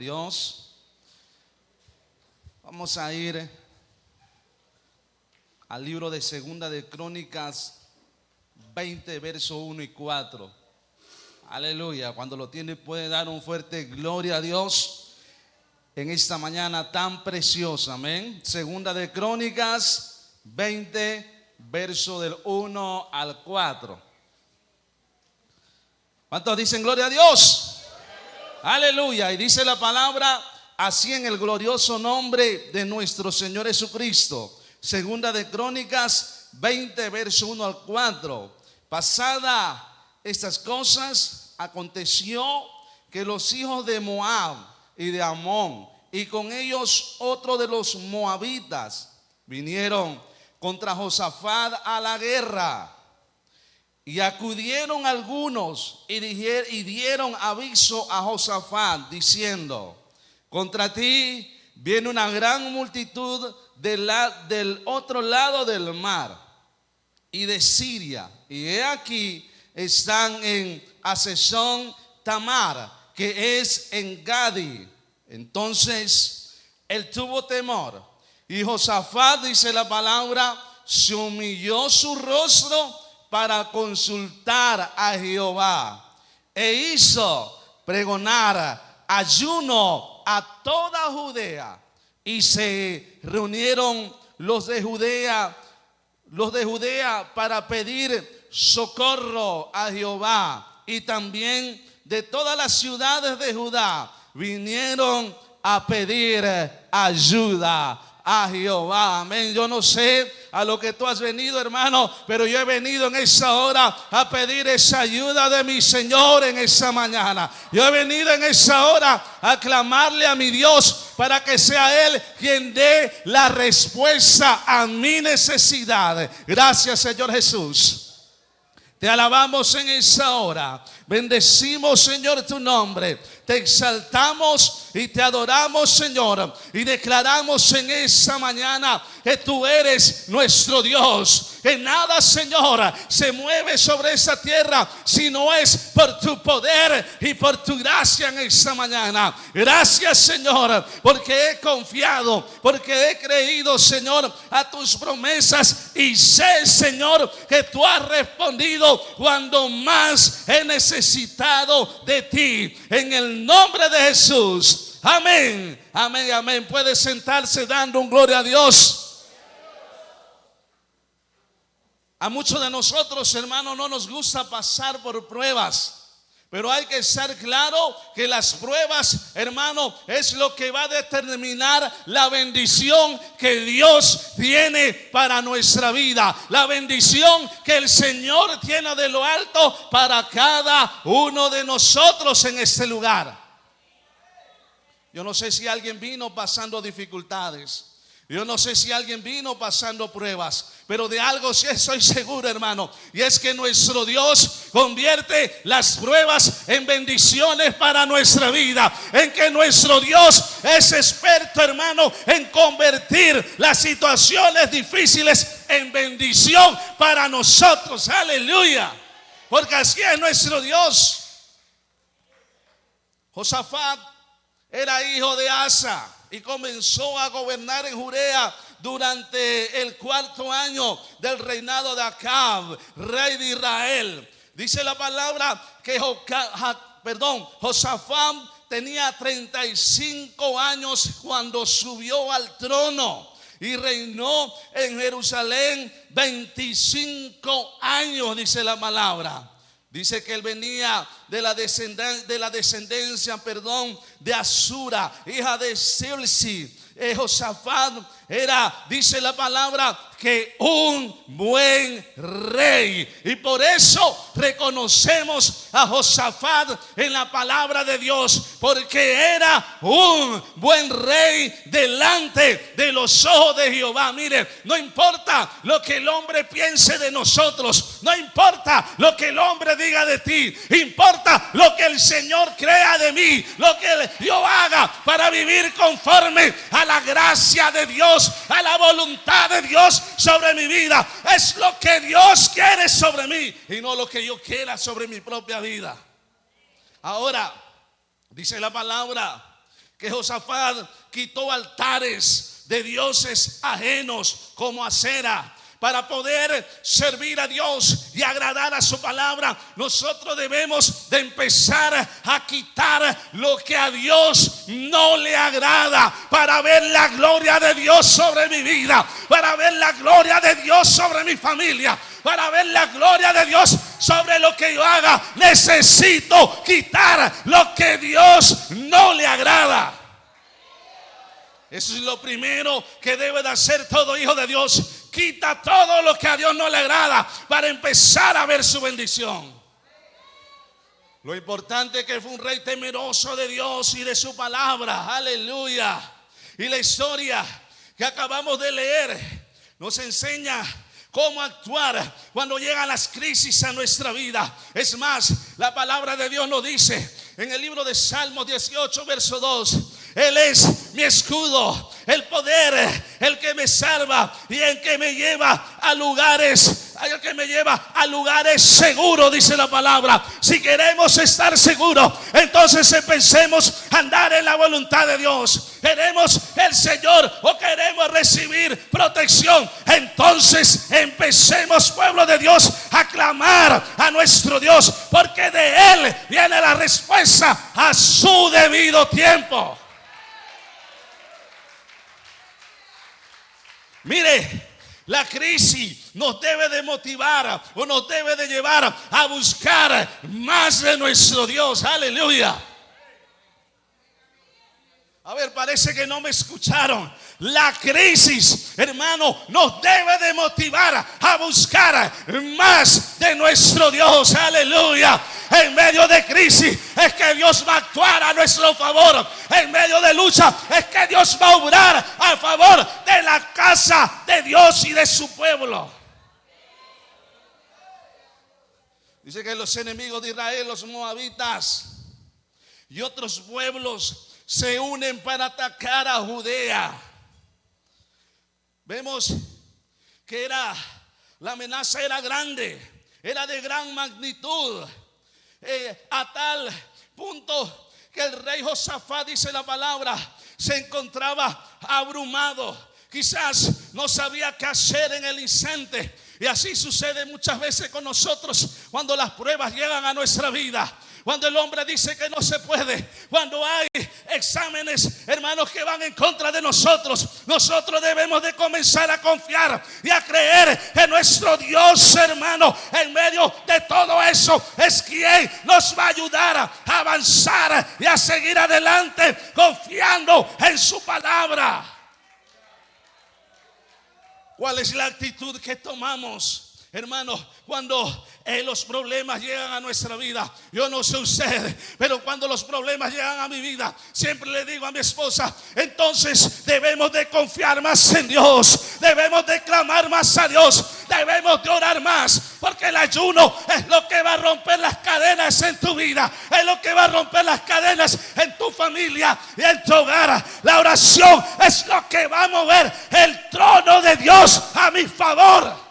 Dios. Vamos a ir al libro de Segunda de Crónicas 20, verso 1 y 4. Aleluya. Cuando lo tiene puede dar un fuerte gloria a Dios en esta mañana tan preciosa. Amén. Segunda de Crónicas 20, verso del 1 al 4. ¿Cuántos dicen gloria a Dios? Aleluya. Y dice la palabra así en el glorioso nombre de nuestro Señor Jesucristo. Segunda de Crónicas 20, verso 1 al 4. Pasada estas cosas, aconteció que los hijos de Moab y de Amón, y con ellos otro de los moabitas, vinieron contra Josafat a la guerra. Y acudieron algunos y dieron aviso a Josafat, diciendo: contra ti viene una gran multitud del otro lado del mar y de Siria. Y he aquí están en Hazezón Tamar, que es en Gadi. Entonces él tuvo temor. Y Josafat, dice la palabra, se humilló su rostro para consultar a Jehová, e hizo pregonar ayuno a toda Judea. Y se reunieron los de Judea para pedir socorro a Jehová, y también de todas las ciudades de Judá vinieron a pedir ayuda a Jehová. Amén. Yo no sé a lo que tú has venido, hermano, pero yo he venido en esa hora a pedir esa ayuda de mi Señor en esa mañana. Yo he venido en esa hora a clamarle a mi Dios para que sea Él quien dé la respuesta a mi necesidad. Gracias, Señor Jesús. Te alabamos en esa hora. Bendecimos, Señor, tu nombre. Te exaltamos y te adoramos, Señor. Y declaramos en esa mañana que tú eres nuestro Dios. Que nada, Señor, se mueve sobre esa tierra si no es por tu poder y por tu gracia en esa mañana. Gracias, Señor, porque he confiado, porque he creído, Señor, a tus promesas. Y sé, Señor, que tú has respondido cuando más he necesitado de ti. En el nombre de Jesús. Amén. Amén, amén. Puede sentarse dando un gloria a Dios. A muchos de nosotros, hermanos, no nos gusta pasar por pruebas. Pero hay que estar claro que las pruebas, hermano, es lo que va a determinar la bendición que Dios tiene para nuestra vida. La bendición que el Señor tiene de lo alto para cada uno de nosotros en este lugar. Yo no sé si alguien vino pasando dificultades. Yo no sé si alguien vino pasando pruebas, pero de algo sí estoy seguro, hermano, y es que nuestro Dios convierte las pruebas en bendiciones para nuestra vida. En que nuestro Dios es experto, hermano, en convertir las situaciones difíciles en bendición para nosotros. Aleluya, porque así es nuestro Dios. Josafat era hijo de Asa y comenzó a gobernar en Judea durante el 4º año del reinado de Acab, rey de Israel. Dice la palabra que Josafat tenía 35 años cuando subió al trono y reinó en Jerusalén 25 años, dice la palabra. Dice que él venía de la descendencia de Asura, hija de Silsi. Josafat era, dice la palabra, que un buen rey. Y por eso reconocemos a Josafat en la palabra de Dios, porque era un buen rey delante de los ojos de Jehová. Mire, no importa lo que el hombre piense de nosotros, no importa lo que el hombre diga de ti, importa lo que el Señor crea de mí, lo que yo haga para vivir conforme a la gracia de Dios, a la voluntad de Dios sobre mi vida. Es lo que Dios quiere sobre mí y no lo que yo quiera sobre mi propia vida. Ahora, dice la palabra que Josafat quitó altares de dioses ajenos como Acera. Para poder servir a Dios y agradar a su palabra, nosotros debemos de empezar a quitar lo que a Dios no le agrada, para ver la gloria de Dios sobre mi vida, para ver la gloria de Dios sobre mi familia, para ver la gloria de Dios sobre lo que yo haga. Necesito quitar lo que Dios no le agrada. Eso es lo primero que debe de hacer todo hijo de Dios. Quita todo lo que a Dios no le agrada para empezar a ver su bendición. Lo importante es que fue un rey temeroso de Dios y de su palabra. Aleluya. Y la historia que acabamos de leer nos enseña cómo actuar cuando llegan las crisis a nuestra vida. Es más, la palabra de Dios nos dice en el libro de Salmos 18, verso 2: Él es mi escudo, el poder, el que me salva y el que me lleva a lugares, seguros, dice la palabra. Si queremos estar seguros, entonces empecemos a andar en la voluntad de Dios. ¿Queremos el Señor o queremos recibir protección? Entonces empecemos, pueblo de Dios, a clamar a nuestro Dios, porque de Él viene la respuesta a su debido tiempo. Mire, la crisis nos debe de motivar o nos debe de llevar a buscar más de nuestro Dios. Aleluya. A ver, parece que no me escucharon. La crisis, hermano, nos debe de motivar a buscar más de nuestro Dios. Aleluya. En medio de crisis es que Dios va a actuar a nuestro favor. En medio de lucha es que Dios va a obrar a favor de la casa de Dios y de su pueblo. Dice que los enemigos de Israel, los moabitas y otros pueblos, se unen para atacar a Judea. Vemos que la amenaza era grande, era de gran magnitud, a tal punto que el rey Josafat, dice la palabra, se encontraba abrumado. Quizás no sabía qué hacer en el instante. Y así sucede muchas veces con nosotros cuando las pruebas llegan a nuestra vida. Cuando el hombre dice que no se puede, cuando hay exámenes, hermanos, que van en contra de nosotros, nosotros debemos de comenzar a confiar y a creer que nuestro Dios, hermano, en medio de todo eso, es quien nos va a ayudar a avanzar y a seguir adelante confiando en su palabra. ¿Cuál es la actitud que tomamos, hermanos, cuando los problemas llegan a nuestra vida? Yo no sé usted, pero cuando los problemas llegan a mi vida, siempre le digo a mi esposa: entonces debemos de confiar más en Dios, debemos de clamar más a Dios, debemos de orar más, porque el ayuno es lo que va a romper las cadenas en tu vida, es lo que va a romper las cadenas en tu familia y en tu hogar. La oración es lo que va a mover el trono de Dios a mi favor.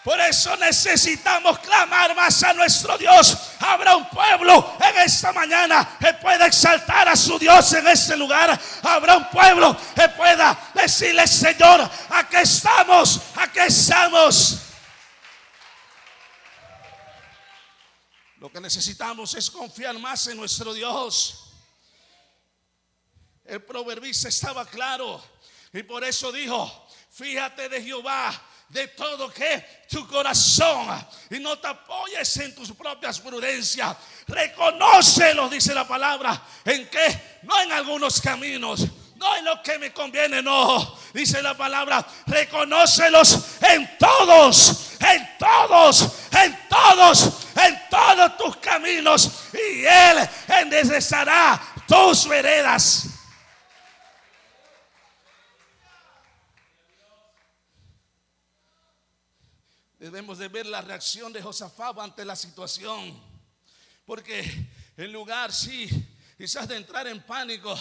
Por eso necesitamos clamar más a nuestro Dios. Habrá un pueblo en esta mañana que pueda exaltar a su Dios en este lugar. Habrá un pueblo que pueda decirle: Señor, aquí estamos, aquí estamos. Lo que necesitamos es confiar más en nuestro Dios. El proverbista estaba claro y por eso dijo: fíjate de Jehová de todo que tu corazón y no te apoyes en tus propias prudencias. Reconócelo, dice la palabra. ¿En qué? No en algunos caminos, no en lo que me conviene, no. Dice la palabra: reconócelos en todos, en todos, en todos, en todos tus caminos, y Él enderezará tus veredas. Debemos de ver la reacción de Josafat ante la situación, porque en lugar, sí, quizás de entrar en pánico,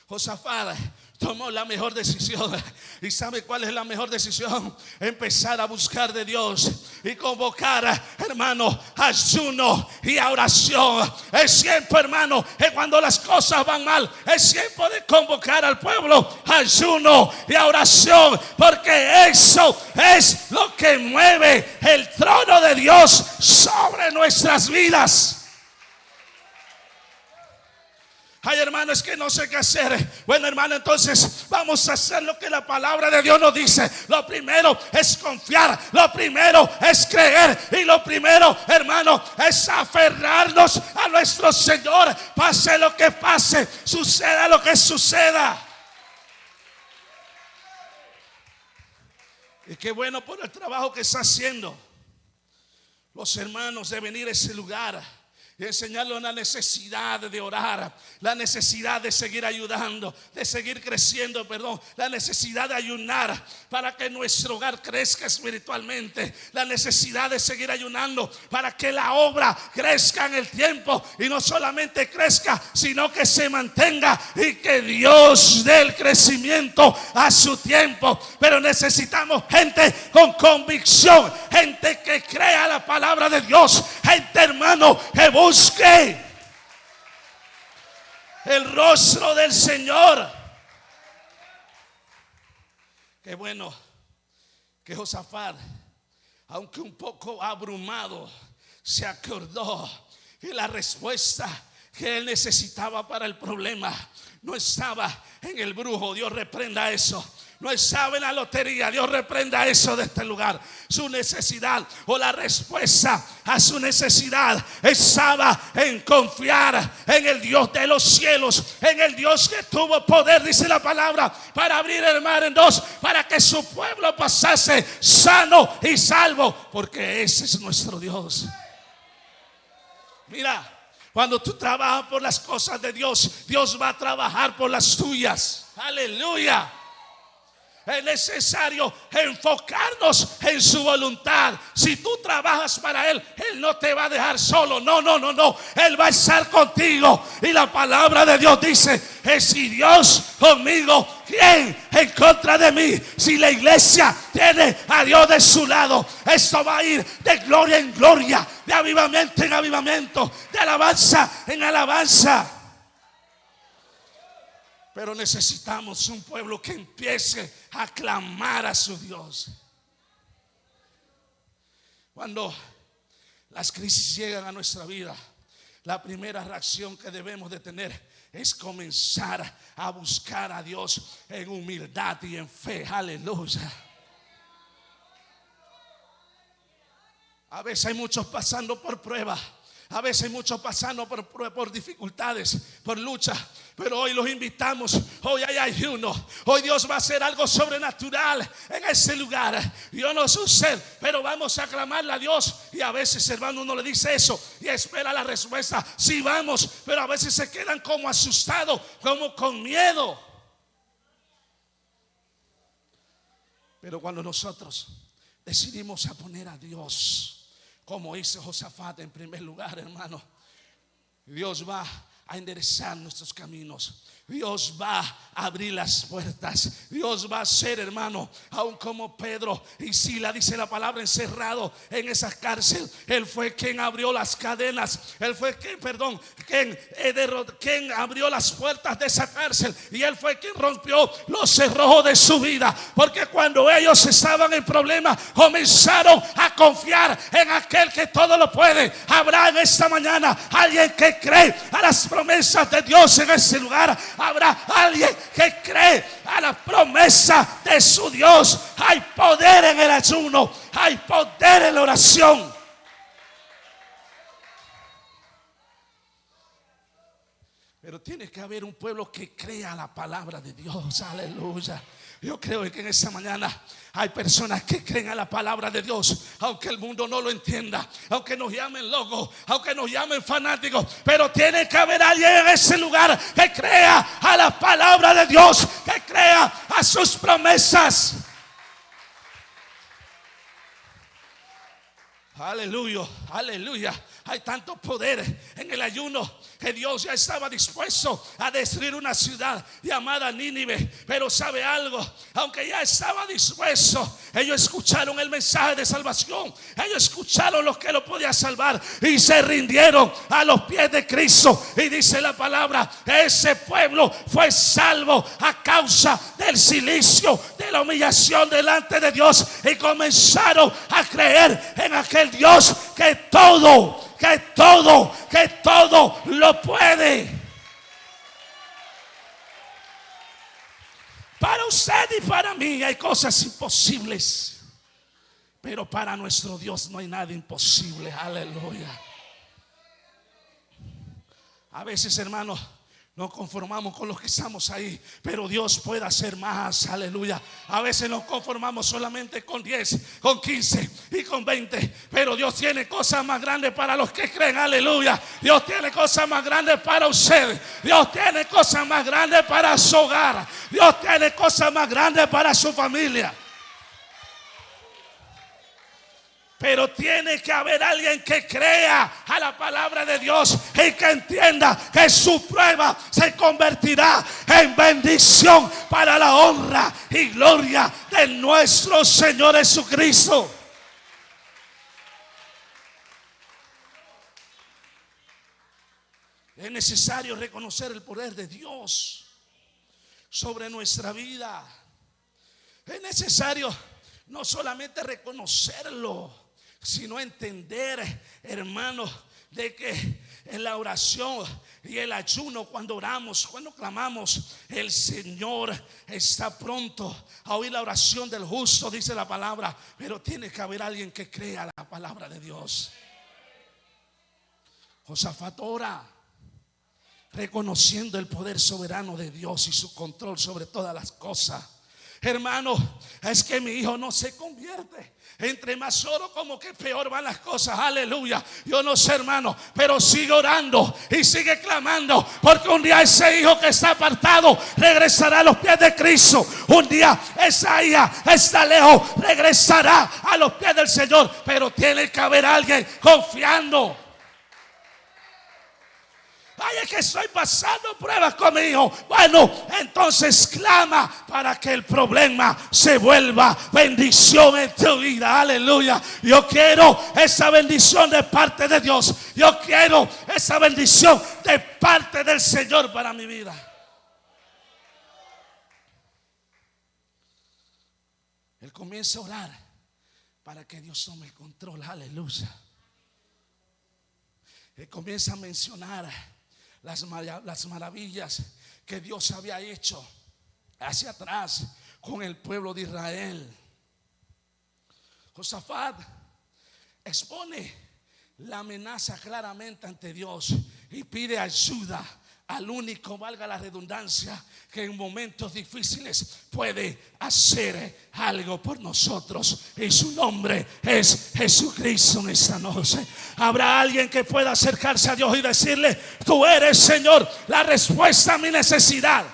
Josafat tomó la mejor decisión. ¿Y sabe cuál es la mejor decisión? Empezar a buscar de Dios y convocar, hermano, ayuno y a oración. Es tiempo, hermano, que cuando las cosas van mal, es tiempo de convocar al pueblo a ayuno y a oración, porque eso es lo que mueve el trono de Dios sobre nuestras vidas. Ay, hermano, es que no sé qué hacer. Bueno, hermano, entonces vamos a hacer lo que la palabra de Dios nos dice. Lo primero es confiar, lo primero es creer, y lo primero, hermano, es aferrarnos a nuestro Señor. Pase lo que pase, suceda lo que suceda. Y qué bueno por el trabajo que está haciendo los hermanos de venir a ese lugar y enseñarle la necesidad de orar, la necesidad de seguir ayudando, de seguir creciendo, la necesidad de ayunar para que nuestro hogar crezca espiritualmente, la necesidad de seguir ayunando para que la obra crezca en el tiempo, y no solamente crezca, sino que se mantenga, y que Dios dé el crecimiento a su tiempo. Pero necesitamos gente con convicción, gente que crea la palabra de Dios, gente, hermano, que busque el rostro del Señor. Qué bueno que Josafat, aunque un poco abrumado, se acordó que la respuesta que él necesitaba para el problema no estaba en el brujo. Dios reprenda eso. No estaba en la lotería. Dios reprenda eso de este lugar. Su necesidad, o la respuesta a su necesidad, estaba en confiar en el Dios de los cielos, en el Dios que tuvo poder, dice la palabra, para abrir el mar en dos, para que su pueblo pasase sano y salvo, porque ese es nuestro Dios. Mira, cuando tú trabajas por las cosas de Dios, Dios va a trabajar por las tuyas. Aleluya. Es necesario enfocarnos en su voluntad. Si tú trabajas para Él, Él no te va a dejar solo. No. Él va a estar contigo. Y la palabra de Dios dice: si Dios conmigo, ¿quién en contra de mí? Si la iglesia tiene a Dios de su lado, esto va a ir de gloria en gloria, de avivamiento en avivamiento, de alabanza en alabanza. Pero necesitamos un pueblo que empiece a clamar a su Dios. Cuando las crisis llegan a nuestra vida, la primera reacción que debemos de tener es comenzar a buscar a Dios en humildad y en fe. Aleluya. A veces hay muchos pasando por pruebas. A veces hay muchos pasando por dificultades, por lucha. Pero hoy los invitamos. Hoy hay ayuno. Hoy Dios va a hacer algo sobrenatural en ese lugar. Yo no sé usted, pero vamos a clamarle a Dios. Y a veces, hermano, uno le dice eso y espera la respuesta. Sí, vamos, pero a veces se quedan como asustados, como con miedo. Pero cuando nosotros decidimos a poner a Dios, como hizo Josafat en primer lugar, hermano, Dios va a enderezar nuestros caminos. Dios va a abrir las puertas. Dios va a ser, hermano, aún como Pedro y Sila, dice la palabra, encerrado en esa cárcel. Él fue quien abrió las cadenas. Él fue quien abrió las puertas de esa cárcel. Y él fue quien rompió los cerrojos de su vida. Porque cuando ellos estaban en problemas, comenzaron a confiar en aquel que todo lo puede. Habrá en esta mañana alguien que cree a las promesas de Dios en ese lugar. Habrá alguien que cree a la promesa de su Dios. Hay poder en el ayuno, hay poder en la oración. Pero tiene que haber un pueblo que crea la palabra de Dios. Aleluya. Yo creo que en esta mañana hay personas que creen a la palabra de Dios, aunque el mundo no lo entienda, aunque nos llamen locos, aunque nos llamen fanáticos. Pero tiene que haber alguien en ese lugar que crea a la palabra de Dios, que crea a sus promesas. Aleluya, aleluya. hay tanto poder en el ayuno que Dios ya estaba dispuesto a destruir una ciudad llamada Nínive. Pero sabe algo, aunque ya estaba dispuesto, ellos escucharon el mensaje de salvación, ellos escucharon lo que lo podía salvar y se rindieron a los pies de Cristo. Y dice la palabra, ese pueblo fue salvo a causa del cilicio, de la humillación delante de Dios, y comenzaron a creer en aquel Dios que todo lo puede. Para usted y para mí hay cosas imposibles, pero para nuestro Dios no hay nada imposible. Aleluya. A veces, hermanos, nos conformamos con los que estamos ahí, pero Dios puede hacer más. Aleluya. A veces nos conformamos solamente con 10, con 15 y con 20, pero Dios tiene cosas más grandes para los que creen. Aleluya. Dios tiene cosas más grandes para usted. Dios tiene cosas más grandes para su hogar. Dios tiene cosas más grandes para su familia. Pero tiene que haber alguien que crea a la palabra de Dios y que entienda que su prueba se convertirá en bendición para la honra y gloria de nuestro Señor Jesucristo. Es necesario reconocer el poder de Dios sobre nuestra vida. Es necesario no solamente reconocerlo, sino entender, hermanos, de que en la oración y el ayuno, cuando oramos, cuando clamamos, el Señor está pronto a oír la oración del justo, dice la palabra. Pero tiene que haber alguien que crea la palabra de Dios. Josafat ora reconociendo el poder soberano de Dios y su control sobre todas las cosas. Hermano, es que mi hijo no se convierte. Entre más oro, como que peor van las cosas. Aleluya. Yo no sé, hermano, pero sigue orando y sigue clamando, porque un día ese hijo que está apartado regresará a los pies de Cristo. Un día esa hija está lejos, regresará a los pies del Señor. Pero tiene que haber alguien confiando. Ay, es que estoy pasando pruebas con mi hijo. Bueno, entonces clama para que el problema se vuelva bendición en tu vida. Aleluya. Yo quiero esa bendición de parte de Dios. Yo quiero esa bendición de parte del Señor para mi vida. Él comienza a orar para que Dios tome el control. Aleluya. Él comienza a mencionar las maravillas que Dios había hecho hacia atrás con el pueblo de Israel. Josafat expone la amenaza claramente ante Dios y pide ayuda al único, valga la redundancia, que en momentos difíciles puede hacer algo por nosotros, y su nombre es Jesucristo. En esta noche habrá alguien que pueda acercarse a Dios y decirle: tú eres, Señor, la respuesta a mi necesidad.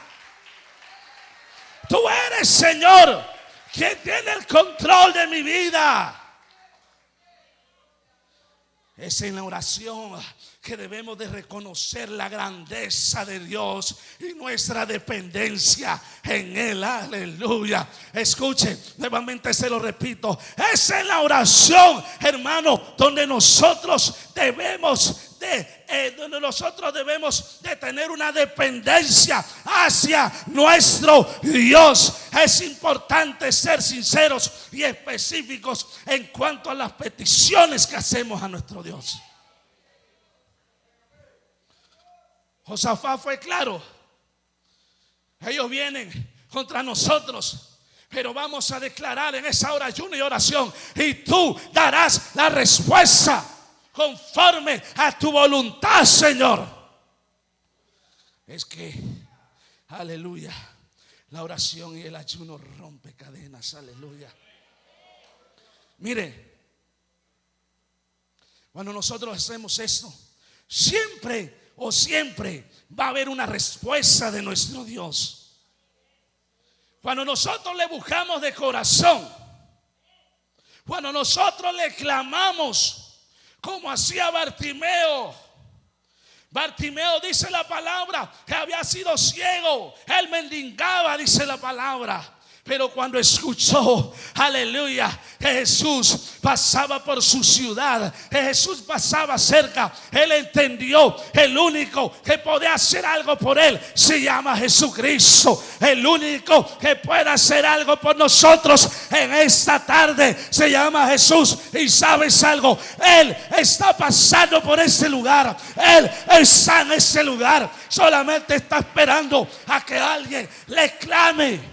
Tú eres, Señor, quien tiene el control de mi vida. Es en la oración que debemos de reconocer la grandeza de Dios y nuestra dependencia en Él. Aleluya. Escuche, nuevamente se lo repito. Es en la oración, hermano, donde nosotros debemos de tener una dependencia hacia nuestro Dios. Es importante ser sinceros y específicos en cuanto a las peticiones que hacemos a nuestro Dios. Josafat fue claro: ellos vienen contra nosotros, pero vamos a declarar en esa hora ayuno y oración, y tú darás la respuesta conforme a tu voluntad, Señor. Es que, aleluya, la oración y el ayuno rompe cadenas. Aleluya. Mire, cuando nosotros hacemos esto, siempre va a haber una respuesta de nuestro Dios. Cuando nosotros le buscamos de corazón, cuando nosotros le clamamos como hacía Bartimeo. Bartimeo, dice la palabra, que había sido ciego. Él mendigaba, dice la palabra. Pero cuando escuchó, aleluya, que Jesús pasaba por su ciudad, que Jesús pasaba cerca, él entendió que el único que podía hacer algo por él se llama Jesucristo. El único que puede hacer algo por nosotros en esta tarde se llama Jesús. Y sabes algo, Él está pasando por este lugar. Él está en este lugar. Solamente está esperando a que alguien le clame.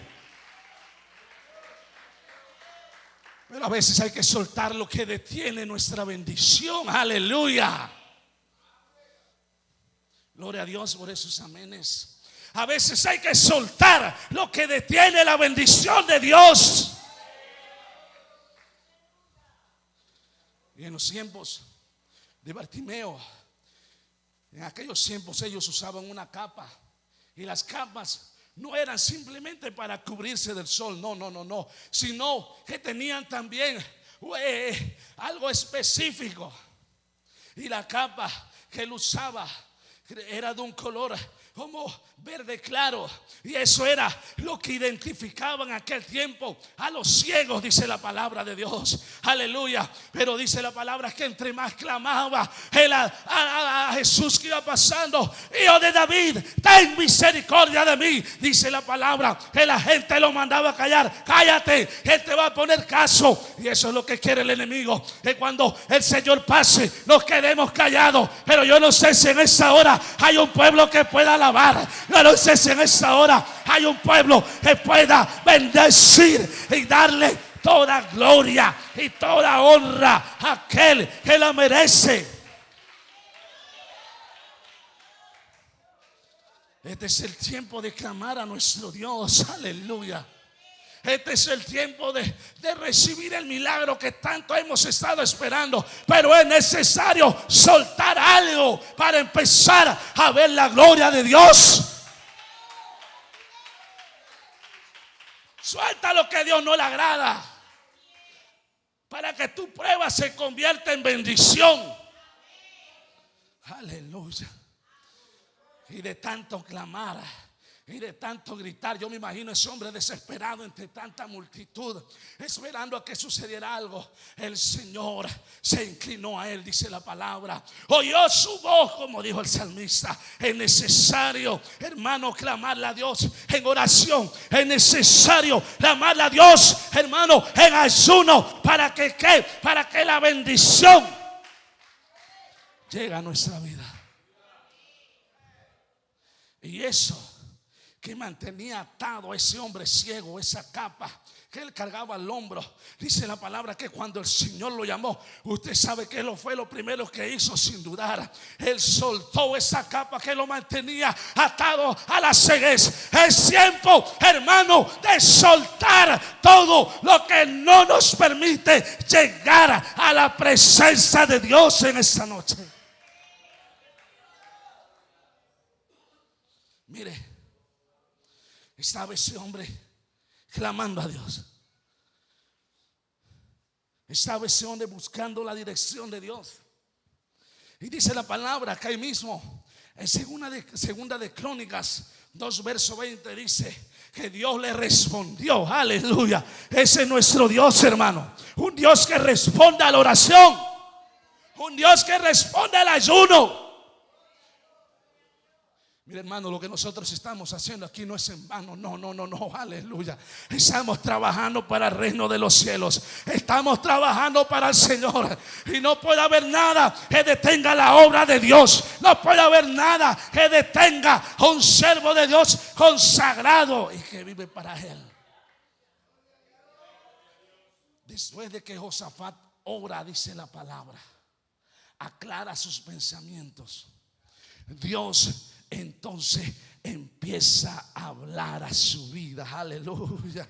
Pero a veces hay que soltar lo que detiene nuestra bendición. Aleluya. Gloria a Dios por esos amenes. A veces hay que soltar lo que detiene la bendición de Dios. Y en los tiempos de Bartimeo, en aquellos tiempos ellos usaban una capa. Y las capas no eran simplemente para cubrirse del sol, no, sino que tenían también algo específico. Y la capa que él usaba era de un color como verde claro. Y eso era lo que identificaba en aquel tiempo a los ciegos, dice la palabra de Dios. Aleluya. Pero dice la palabra que entre más clamaba él a Jesús que iba pasando: Hijo de David, ten misericordia de mí. Dice la palabra que la gente lo mandaba a callar. Cállate, él te va a poner caso. Y eso es lo que quiere el enemigo, que cuando el Señor pase nos quedemos callados. Pero yo no sé si en esta hora hay un pueblo que pueda alabar. Yo no sé si en esta hora hay un pueblo que pueda bendecir y darle toda gloria y toda honra a aquel que la merece. Este es el tiempo de clamar a nuestro Dios. Aleluya. Este es el tiempo de recibir el milagro que tanto hemos estado esperando. Pero es necesario soltar algo para empezar a ver la gloria de Dios. Suelta lo que a Dios no le agrada, para que tu prueba se convierta en bendición. Aleluya. Y de tanto clamar y de tanto gritar, yo me imagino ese hombre desesperado entre tanta multitud, esperando a que sucediera algo. El Señor se inclinó a él, dice la palabra. Oyó su voz, como dijo el salmista. Es necesario, hermano, clamarle a Dios en oración. Es necesario clamarle a Dios, hermano, en ayuno, para que la bendición llegue a nuestra vida. Y eso que mantenía atado a ese hombre ciego, esa capa que él cargaba al hombro, dice la palabra que cuando el Señor lo llamó, usted sabe que él fue lo primero que hizo sin dudar. Él soltó esa capa que lo mantenía atado a la ceguez. Es tiempo, hermano, de soltar todo lo que no nos permite llegar a la presencia de Dios en esta noche. Mire, estaba ese hombre clamando a Dios. Estaba ese hombre buscando la dirección de Dios. Y dice la palabra que ahí mismo, en segunda de Crónicas 2 verso 20, dice que Dios le respondió. Aleluya. Ese es nuestro Dios, hermano. Un Dios que responde a la oración. Un Dios que responde al ayuno. Mira, hermano, lo que nosotros estamos haciendo aquí no es en vano. No, aleluya. Estamos trabajando para el reino de los cielos. Estamos trabajando para el Señor. Y no puede haber nada que detenga la obra de Dios. No puede haber nada que detenga a un siervo de Dios consagrado y que vive para Él. Después de que Josafat ora, dice la palabra, aclara sus pensamientos, Dios entonces empieza a hablar a su vida. Aleluya.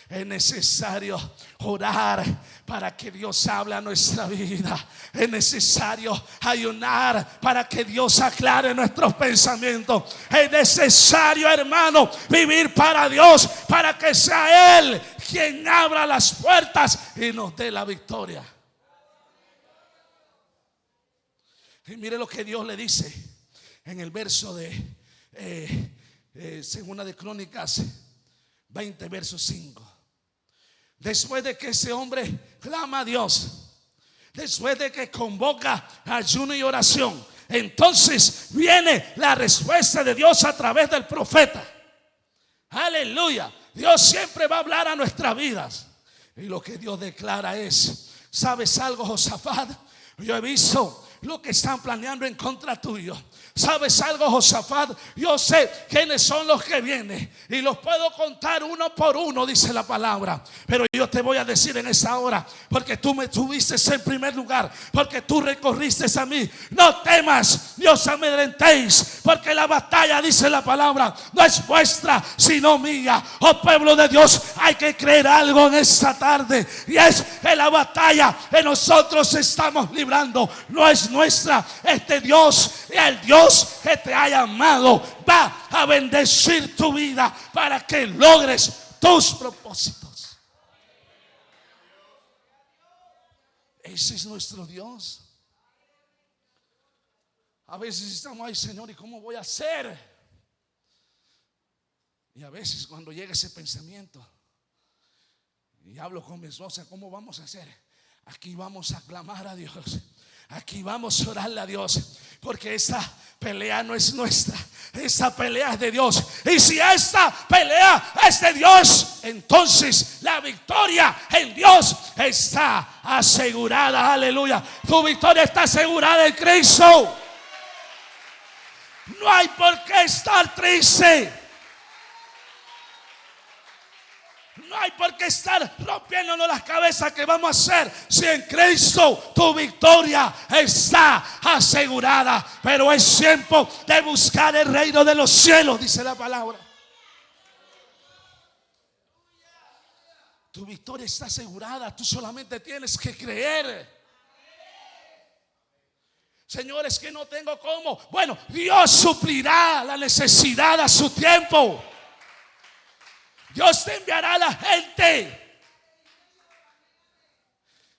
Es necesario orar para que Dios hable a nuestra vida. Es necesario ayunar para que Dios aclare nuestros pensamientos. Es necesario, hermano, vivir para Dios, para que sea Él quien abra las puertas y nos dé la victoria. Y mire lo que Dios le dice en el verso de Segunda de Crónicas 20, verso 5. Después de que ese hombre clama a Dios, después de que convoca ayuno y oración, entonces viene la respuesta de Dios a través del profeta. Aleluya. Dios siempre va a hablar a nuestras vidas. Y lo que Dios declara es: ¿sabes algo, Josafat? Yo he visto lo que están planeando en contra tuyo. ¿Sabes algo, Josafat? Yo sé quiénes son los que vienen y los puedo contar uno por uno, dice la palabra. Pero yo te voy a decir en esta hora, porque tú me tuviste en primer lugar, porque tú recorriste a mí. No temas, ni os amedrentéis, porque la batalla, dice la palabra, no es vuestra, sino mía. Oh pueblo de Dios, hay que creer algo en esta tarde, y es que la batalla que nosotros estamos librando no es nuestra, es de Dios. Y el Dios que te ha llamado va a bendecir tu vida para que logres tus propósitos. Ese es nuestro Dios. A veces estamos ahí, Señor, ¿y cómo voy a hacer? Y a veces cuando llega ese pensamiento y hablo con mi esposa, ¿cómo vamos a hacer? Aquí vamos a clamar a Dios. Aquí vamos a orarle a Dios, porque esta pelea no es nuestra, esta pelea es de Dios. Y si esta pelea es de Dios, entonces la victoria en Dios está asegurada. Aleluya. Tu victoria está asegurada en Cristo. No hay por qué estar triste. No hay por qué estar rompiéndonos las cabezas. ¿Qué vamos a hacer? Si en Cristo tu victoria está asegurada. Pero es tiempo de buscar el reino de los cielos, dice la palabra. Tu victoria está asegurada. Tú solamente tienes que creer. Señores, que no tengo cómo. Bueno, Dios suplirá la necesidad a su tiempo. Dios te enviará a la gente.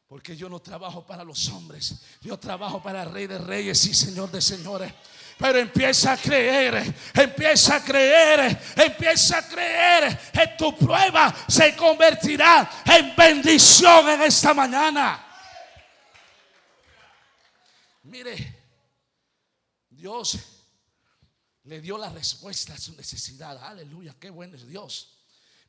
Porque yo no trabajo para los hombres, yo trabajo para el Rey de Reyes y Señor de Señores. Pero empieza a creer, empieza a creer, empieza a creer que tu prueba se convertirá en bendición en esta mañana. Mire, Dios le dio la respuesta a su necesidad. Aleluya, qué bueno es Dios.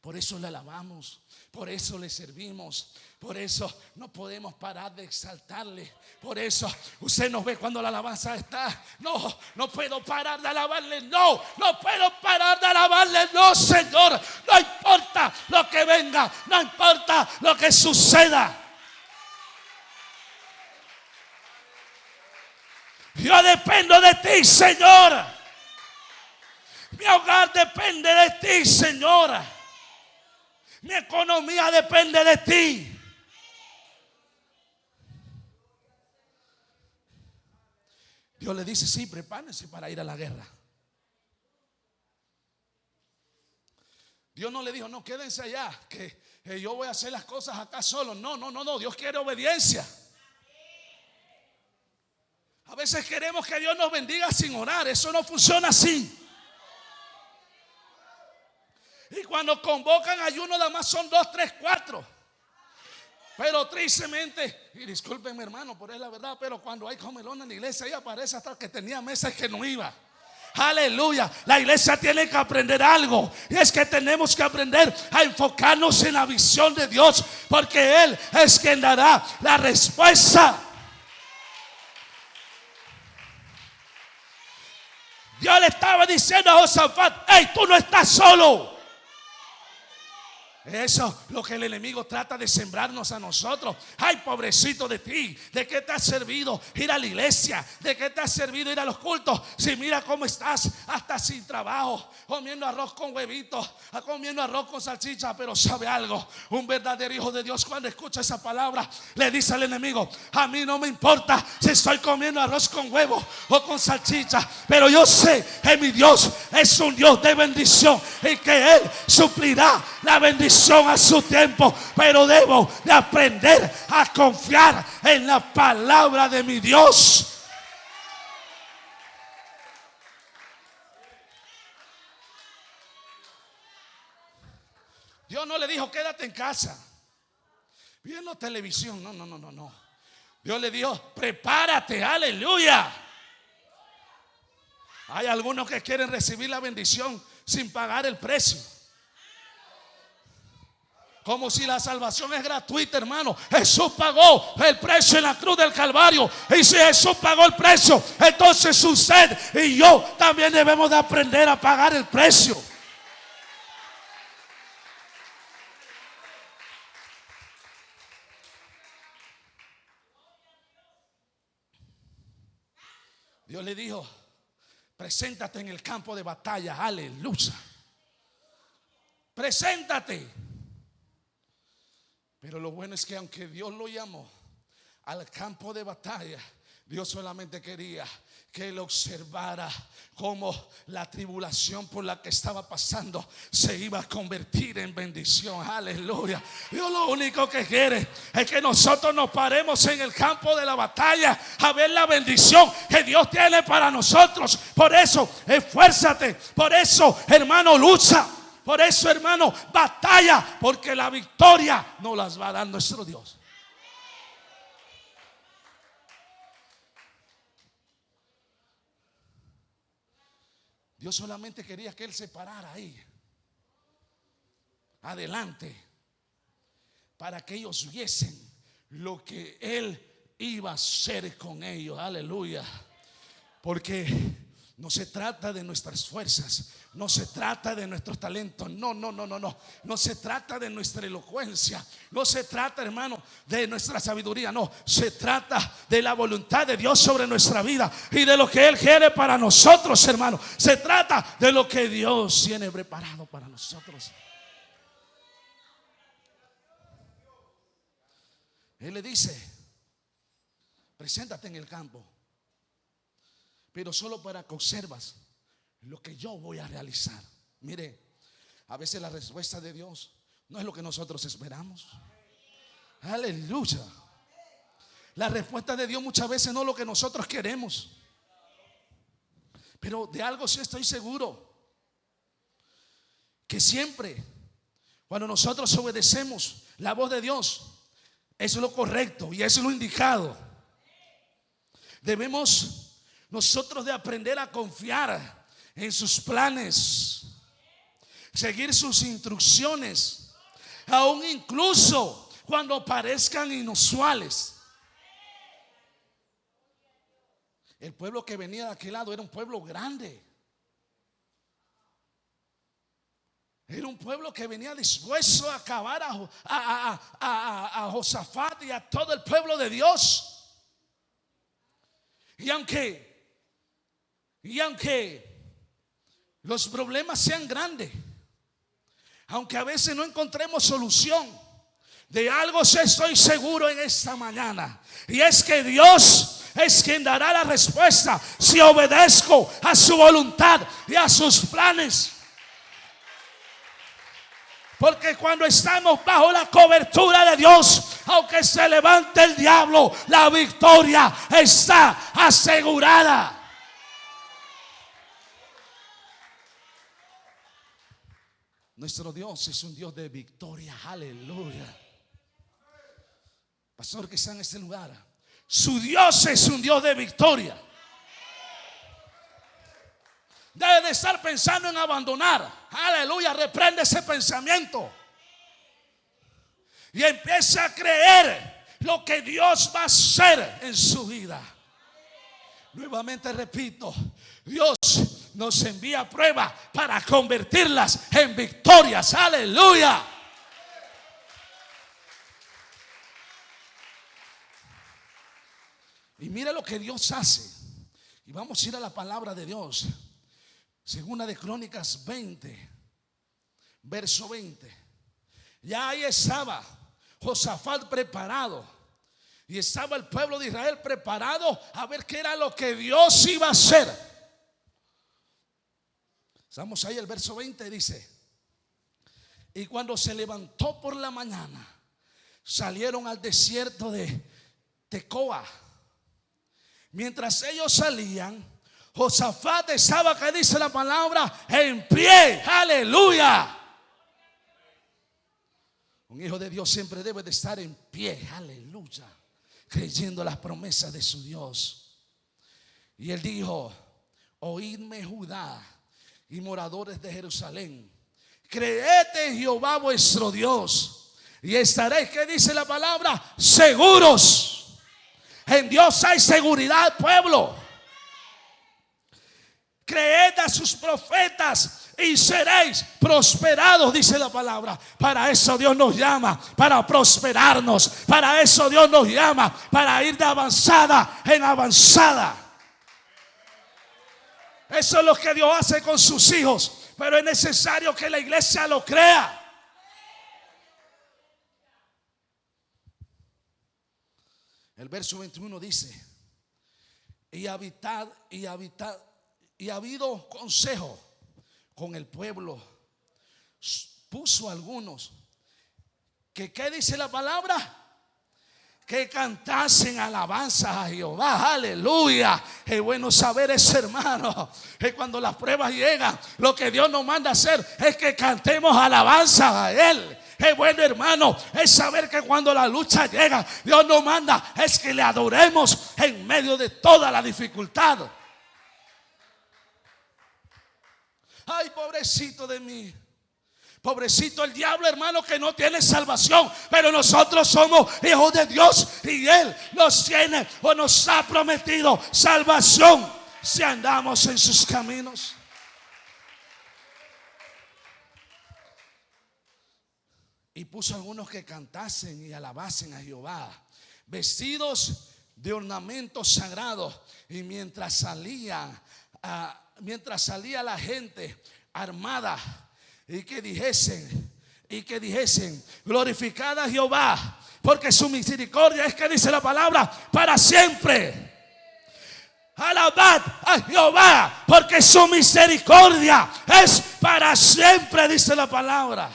Por eso le alabamos, por eso le servimos, por eso no podemos parar de exaltarle. Por eso usted nos ve cuando la alabanza está. No puedo parar de alabarle. No puedo parar de alabarle. No, Señor, no importa lo que venga, no importa lo que suceda. Yo dependo de ti, Señor. Mi hogar depende de ti, Señora. Mi economía depende de ti. Dios le dice: sí, prepárense para ir a la guerra. Dios no le dijo: no, quédense allá, que yo voy a hacer las cosas acá solo. No. Dios quiere obediencia. A veces queremos que Dios nos bendiga sin orar. Eso no funciona así. Y cuando convocan ayuno, nada más son 2, 3, 4. Pero tristemente, y discúlpenme, hermano, por es la verdad, pero cuando hay comelón en la iglesia, ahí aparece hasta el que tenía mesas que no iba. Aleluya. La iglesia tiene que aprender algo, y es que tenemos que aprender a enfocarnos en la visión de Dios, porque Él es quien dará la respuesta. Dios le estaba diciendo a Josafat: hey, tú no estás solo. Eso es lo que el enemigo trata de sembrarnos a nosotros. Ay, pobrecito de ti, ¿de qué te ha servido ir a la iglesia? ¿De qué te ha servido ir a los cultos? Si mira cómo estás, hasta sin trabajo, comiendo arroz con huevitos, comiendo arroz con salchicha. Pero sabe algo, un verdadero hijo de Dios, cuando escucha esa palabra, le dice al enemigo: a mí no me importa si estoy comiendo arroz con huevo o con salchicha, pero yo sé que mi Dios es un Dios de bendición y que Él suplirá la bendición a su tiempo. Pero debo de aprender a confiar en la palabra de mi Dios. Dios no le dijo quédate en casa viendo televisión. No. Dios le dijo prepárate, aleluya. Hay algunos que quieren recibir la bendición sin pagar el precio, como si la salvación es gratuita, hermano. Jesús pagó el precio en la cruz del Calvario. Y si Jesús pagó el precio, entonces usted y yo también debemos de aprender a pagar el precio. Dios le dijo preséntate en el campo de batalla, aleluya. Preséntate. Pero lo bueno es que aunque Dios lo llamó al campo de batalla, Dios solamente quería que él observara cómo la tribulación por la que estaba pasando se iba a convertir en bendición, aleluya. Dios lo único que quiere es que nosotros nos paremos en el campo de la batalla a ver la bendición que Dios tiene para nosotros. Por eso esfuérzate, por eso hermano lucha, por eso hermano batalla, porque la victoria nos las va a dar nuestro Dios. Dios solamente quería que él se parara ahí adelante para que ellos viesen lo que él iba a hacer con ellos, aleluya. Porque no se trata de nuestras fuerzas, no se trata de nuestros talentos, no se trata de nuestra elocuencia, no se trata, hermano, de nuestra sabiduría, no, se trata de la voluntad de Dios sobre nuestra vida y de lo que él quiere para nosotros, hermano. Se trata de lo que Dios tiene preparado para nosotros. Él le dice preséntate en el campo, pero solo para que observas lo que yo voy a realizar. Mire, a veces la respuesta de Dios no es lo que nosotros esperamos. Aleluya. La respuesta de Dios muchas veces no es lo que nosotros queremos. Pero de algo sí estoy seguro, que siempre cuando nosotros obedecemos la voz de Dios, es lo correcto y es lo indicado. Debemos nosotros de aprender a confiar en sus planes, seguir sus instrucciones, aún incluso cuando parezcan inusuales. El pueblo que venía de aquel lado era un pueblo grande. Era un pueblo que venía dispuesto a acabar a Josafat y a todo el pueblo de Dios. Y aunque los problemas sean grandes, aunque a veces no encontremos solución, de algo sí estoy seguro en esta mañana, y es que Dios es quien dará la respuesta si obedezco a su voluntad y a sus planes. Porque cuando estamos bajo la cobertura de Dios, aunque se levante el diablo, la victoria está asegurada. Nuestro Dios es un Dios de victoria, aleluya. Pastor que está en este lugar, su Dios es un Dios de victoria. Debe de estar pensando en abandonar, aleluya. Reprende ese pensamiento y empieza a creer lo que Dios va a hacer en su vida. Nuevamente repito, Dios nos envía pruebas para convertirlas en victorias, aleluya. Y mire lo que Dios hace. Y vamos a ir a la palabra de Dios. Segunda de Crónicas 20, verso 20. Ya ahí estaba Josafat preparado, y estaba el pueblo de Israel preparado a ver qué era lo que Dios iba a hacer. Estamos ahí, el verso 20 dice: y cuando se levantó por la mañana, salieron al desierto de Tecoa. Mientras ellos salían, Josafat estaba, que dice la palabra, en pie, aleluya. Un hijo de Dios siempre debe de estar en pie, aleluya, creyendo las promesas de su Dios. Y él dijo: oídme Judá y moradores de Jerusalén, creed en Jehová vuestro Dios y estaréis, ¿qué dice la palabra? Seguros. En Dios hay seguridad, pueblo. Creed a sus profetas y seréis prosperados, dice la palabra. Para eso Dios nos llama, para prosperarnos. Para eso Dios nos llama, para ir de avanzada en avanzada. Eso es lo que Dios hace con sus hijos, pero es necesario que la iglesia lo crea. El verso 21 dice: y ha habido consejo con el pueblo. Puso algunos que, ¿qué dice la palabra? Que cantasen alabanzas a Jehová, aleluya. Es bueno saber eso, hermano, que cuando las pruebas llegan, lo que Dios nos manda hacer es que cantemos alabanzas a Él. Es bueno, hermano, es saber que cuando la lucha llega, Dios nos manda es que le adoremos en medio de toda la dificultad. Ay, pobrecito de mí. Pobrecito el diablo, hermano, que no tiene salvación. Pero nosotros somos hijos de Dios y Él nos tiene o nos ha prometido salvación si andamos en sus caminos. Y puso algunos que cantasen y alabasen a Jehová, vestidos de ornamentos sagrados. Y mientras salía la gente armada, y que dijesen, glorificad a Jehová, porque su misericordia es, que dice la palabra, para siempre. Alabad a Jehová, porque su misericordia es para siempre, dice la palabra.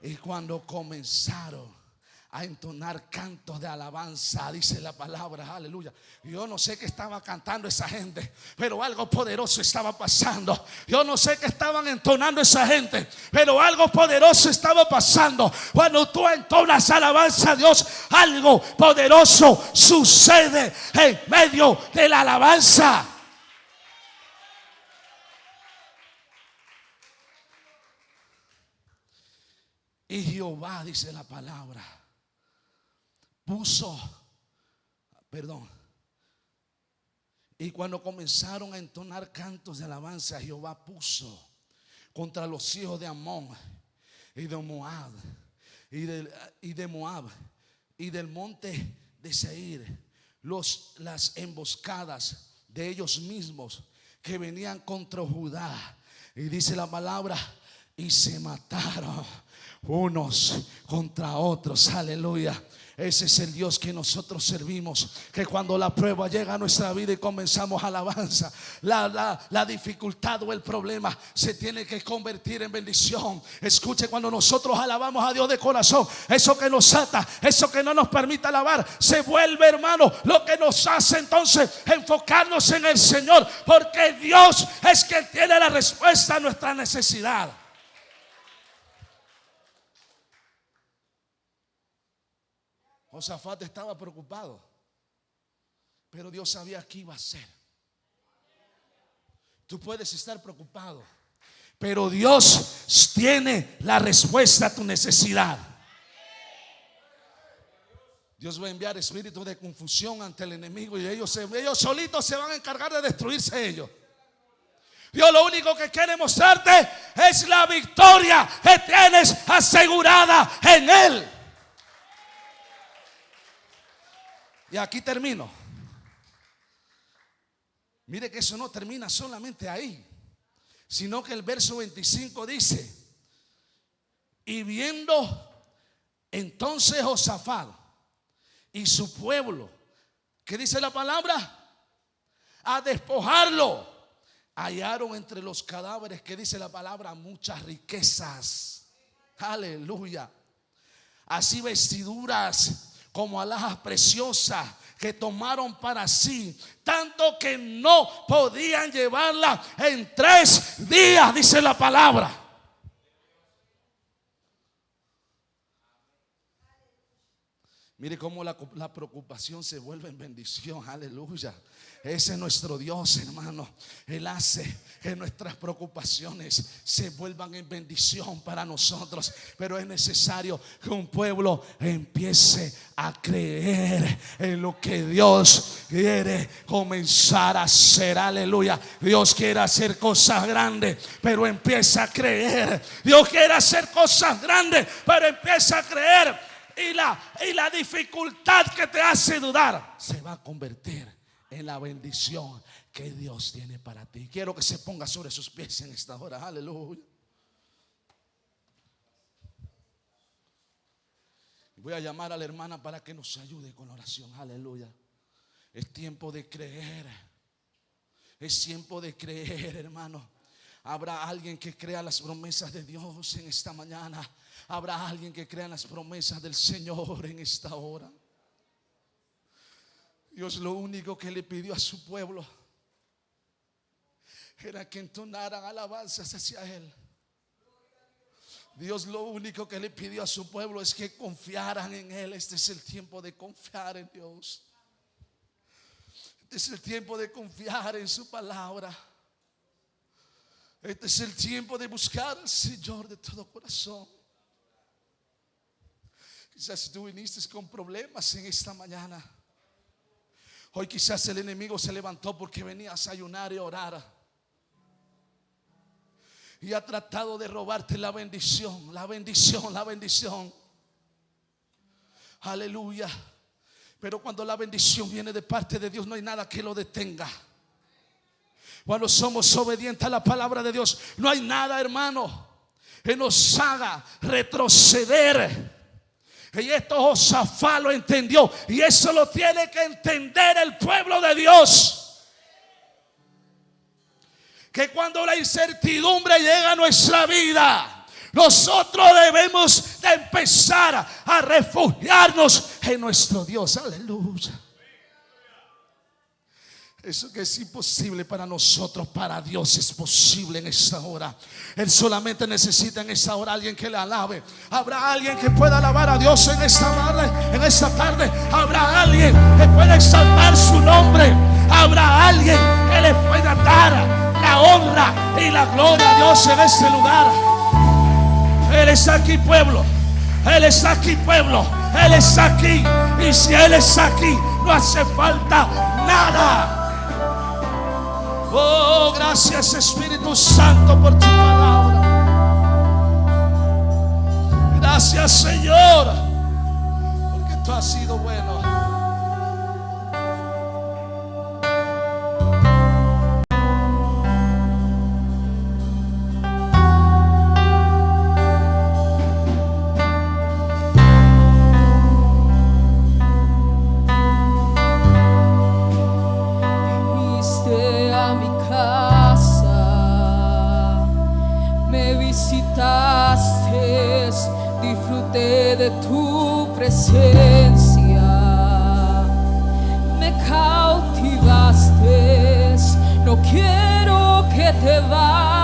Y cuando comenzaron a entonar cantos de alabanza, dice la palabra, aleluya. Yo no sé qué estaba cantando esa gente, pero algo poderoso estaba pasando. Yo no sé qué estaban entonando esa gente, pero algo poderoso estaba pasando. Cuando tú entonas alabanza a Dios, algo poderoso sucede en medio de la alabanza. Y Jehová, dice la palabra, y cuando comenzaron a entonar cantos de alabanza, Jehová puso contra los hijos de Amón y de Moab y del monte de Seir las emboscadas de ellos mismos que venían contra Judá. Y dice la palabra: y se mataron unos contra otros, aleluya. Ese es el Dios que nosotros servimos, que cuando la prueba llega a nuestra vida y comenzamos alabanza, la dificultad o el problema se tiene que convertir en bendición. Escuche, cuando nosotros alabamos a Dios de corazón, eso que nos ata, eso que no nos permite alabar, se vuelve, hermano, lo que nos hace entonces enfocarnos en el Señor, porque Dios es quien tiene la respuesta a nuestra necesidad. Josafat estaba preocupado, pero Dios sabía qué iba a hacer. Tú puedes estar preocupado, pero Dios tiene la respuesta a tu necesidad. Dios va a enviar espíritus de confusión ante el enemigo y ellos solitos se van a encargar de destruirse ellos. Dios lo único que quiere mostrarte es la victoria que tienes asegurada en Él. Y aquí termino. Mire que eso no termina solamente ahí, sino que el verso 25 dice: y viendo entonces Josafat y su pueblo, ¿qué dice la palabra? A despojarlo, hallaron entre los cadáveres, ¿qué dice la palabra? Muchas riquezas, aleluya. Así vestiduras como alhajas preciosas que tomaron para sí, tanto que no podían llevarla en 3 días, dice la palabra. Mire cómo la preocupación se vuelve en bendición. Aleluya. Ese es nuestro Dios, hermano. Él hace que nuestras preocupaciones se vuelvan en bendición para nosotros. Pero es necesario que un pueblo empiece a creer en lo que Dios quiere comenzar a hacer. Aleluya. Dios quiere hacer cosas grandes, pero empieza a creer. Dios quiere hacer cosas grandes, pero empieza a creer. Y la dificultad que te hace dudar se va a convertir en la bendición que Dios tiene para ti. Quiero que se ponga sobre sus pies en esta hora. Aleluya. Voy a llamar a la hermana para que nos ayude con la oración. Aleluya. Es tiempo de creer. Es tiempo de creer, hermano. Habrá alguien que crea las promesas de Dios en esta mañana. Habrá alguien que crea en las promesas del Señor en esta hora. Dios lo único que le pidió a su pueblo era que entonaran alabanzas hacia Él. Dios lo único que le pidió a su pueblo es que confiaran en Él. Este es el tiempo de confiar en Dios. Este es el tiempo de confiar en su palabra. Este es el tiempo de buscar al Señor de todo corazón. Quizás tú viniste con problemas en esta mañana. Hoy quizás el enemigo se levantó porque venías a ayunar y orar, y ha tratado de robarte la bendición, la bendición, la bendición. Aleluya. Pero cuando la bendición viene de parte de Dios, no hay nada que lo detenga. Cuando somos obedientes a la palabra de Dios, no hay nada, hermano, que nos haga retroceder. Y esto Josafat lo entendió, y eso lo tiene que entender el pueblo de Dios. Que cuando la incertidumbre llega a nuestra vida, nosotros debemos de empezar a refugiarnos en nuestro Dios. Aleluya. Eso que es imposible para nosotros, para Dios es posible en esta hora. Él solamente necesita en esta hora alguien que le alabe. Habrá alguien que pueda alabar a Dios en esta tarde. Habrá alguien que pueda exaltar su nombre. Habrá alguien que le pueda dar la honra y la gloria a Dios en este lugar. Él está aquí, pueblo. Él está aquí, pueblo. Él está aquí. Y si Él está aquí, no hace falta nada. Oh, gracias Espíritu Santo por tu palabra. Gracias, Señor, porque tú has sido bueno. Disfruté de tu presencia, me cautivaste, no quiero que te vayas.